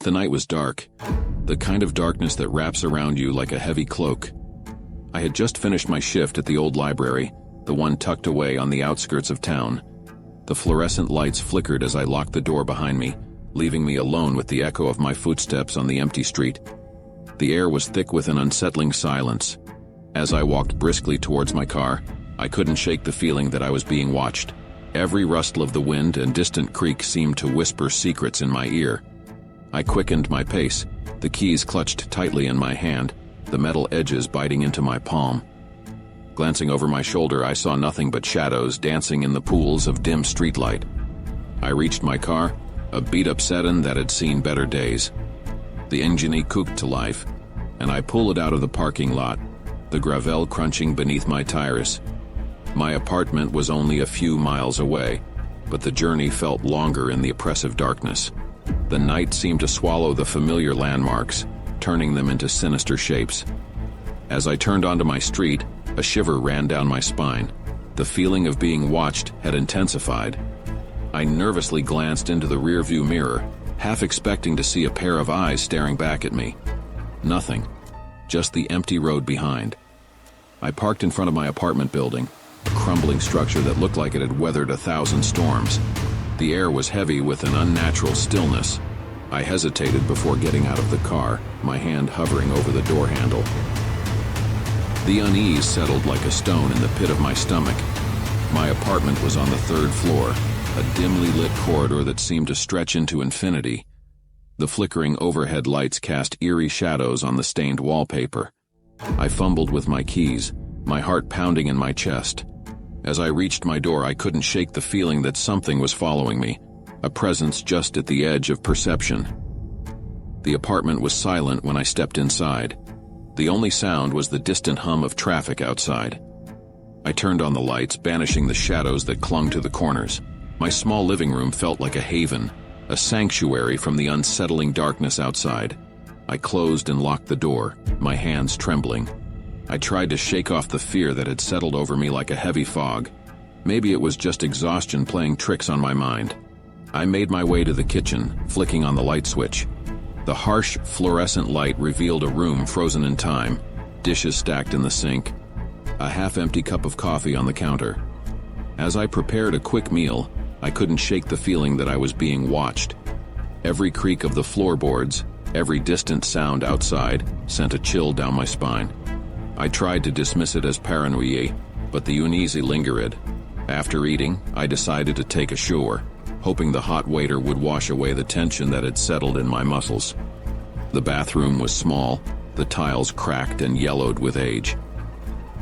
The night was dark, the kind of darkness that wraps around you like a heavy cloak. I had just finished my shift at the old library, the one tucked away on the outskirts of town. The fluorescent lights flickered as I locked the door behind me, leaving me alone with the echo of my footsteps on the empty street. The air was thick with an unsettling silence. As I walked briskly towards my car, I couldn't shake the feeling that I was being watched. Every rustle of the wind and distant creak seemed to whisper secrets in my ear. I quickened my pace, the keys clutched tightly in my hand, the metal edges biting into my palm. Glancing over my shoulder, I saw nothing but shadows dancing in the pools of dim streetlight. I reached my car, a beat-up sedan that had seen better days. The engine cooked to life, and I pulled it out of the parking lot, the gravel crunching beneath my tires. My apartment was only a few miles away, but the journey felt longer in the oppressive darkness. The night seemed to swallow the familiar landmarks, turning them into sinister shapes. As I turned onto my street, a shiver ran down my spine. The feeling of being watched had intensified. I nervously glanced into the rearview mirror, half expecting to see a pair of eyes staring back at me. Nothing, just the empty road behind. I parked in front of my apartment building, a crumbling structure that looked like it had weathered 1,000 storms. The air was heavy with an unnatural stillness. I hesitated before getting out of the car, my hand hovering over the door handle. The unease settled like a stone in the pit of my stomach. My apartment was on the 3rd floor, a dimly lit corridor that seemed to stretch into infinity. The flickering overhead lights cast eerie shadows on the stained wallpaper. I fumbled with my keys, my heart pounding in my chest. As I reached my door, I couldn't shake the feeling that something was following me, a presence just at the edge of perception. The apartment was silent when I stepped inside. The only sound was the distant hum of traffic outside. I turned on the lights, banishing the shadows that clung to the corners. My small living room felt like a haven, a sanctuary from the unsettling darkness outside. I closed and locked the door, my hands trembling. I tried to shake off the fear that had settled over me like a heavy fog. Maybe it was just exhaustion playing tricks on my mind. I made my way to the kitchen, flicking on the light switch. The harsh, fluorescent light revealed a room frozen in time, dishes stacked in the sink, a half-empty cup of coffee on the counter. As I prepared a quick meal, I couldn't shake the feeling that I was being watched. Every creak of the floorboards, every distant sound outside, sent a chill down my spine. I tried to dismiss it as paranoia, but the uneasy lingered. After eating, I decided to take a shower, hoping the hot waiter would wash away the tension that had settled in my muscles. The bathroom was small, the tiles cracked and yellowed with age.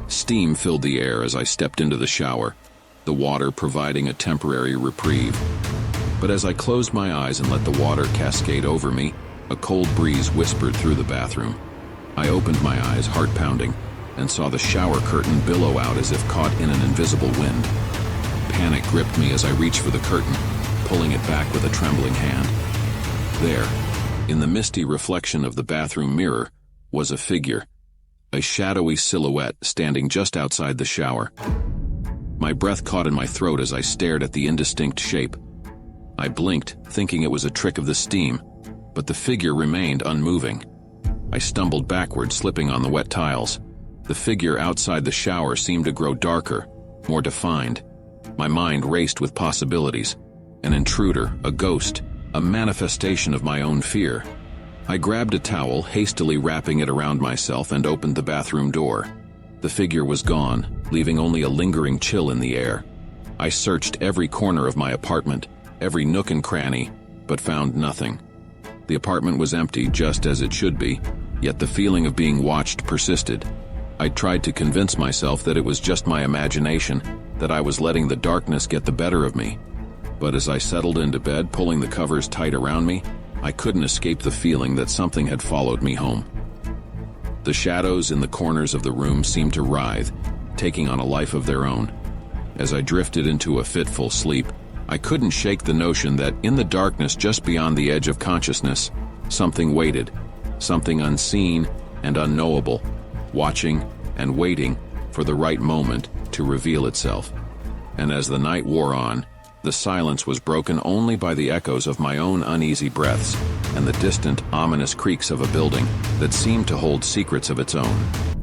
Steam filled the air as I stepped into the shower, the water providing a temporary reprieve. But as I closed my eyes and let the water cascade over me, a cold breeze whispered through the bathroom. I opened my eyes, heart pounding, and saw the shower curtain billow out as if caught in an invisible wind. Panic gripped me as I reached for the curtain, pulling it back with a trembling hand. There, in the misty reflection of the bathroom mirror, was a figure, a shadowy silhouette standing just outside the shower. My breath caught in my throat as I stared at the indistinct shape. I blinked, thinking it was a trick of the steam, but the figure remained unmoving. I stumbled backward, slipping on the wet tiles. The figure outside the shower seemed to grow darker, more defined. My mind raced with possibilities. An intruder, a ghost, a manifestation of my own fear. I grabbed a towel, hastily wrapping it around myself, and opened the bathroom door. The figure was gone, leaving only a lingering chill in the air. I searched every corner of my apartment, every nook and cranny, but found nothing. The apartment was empty, just as it should be, yet the feeling of being watched persisted. I tried to convince myself that it was just my imagination, that I was letting the darkness get the better of me. But as I settled into bed, pulling the covers tight around me, I couldn't escape the feeling that something had followed me home. The shadows in the corners of the room seemed to writhe, taking on a life of their own. As I drifted into a fitful sleep, I couldn't shake the notion that in the darkness just beyond the edge of consciousness, something waited, something unseen and unknowable, watching and waiting for the right moment to reveal itself. And as the night wore on, the silence was broken only by the echoes of my own uneasy breaths and the distant, ominous creaks of a building that seemed to hold secrets of its own.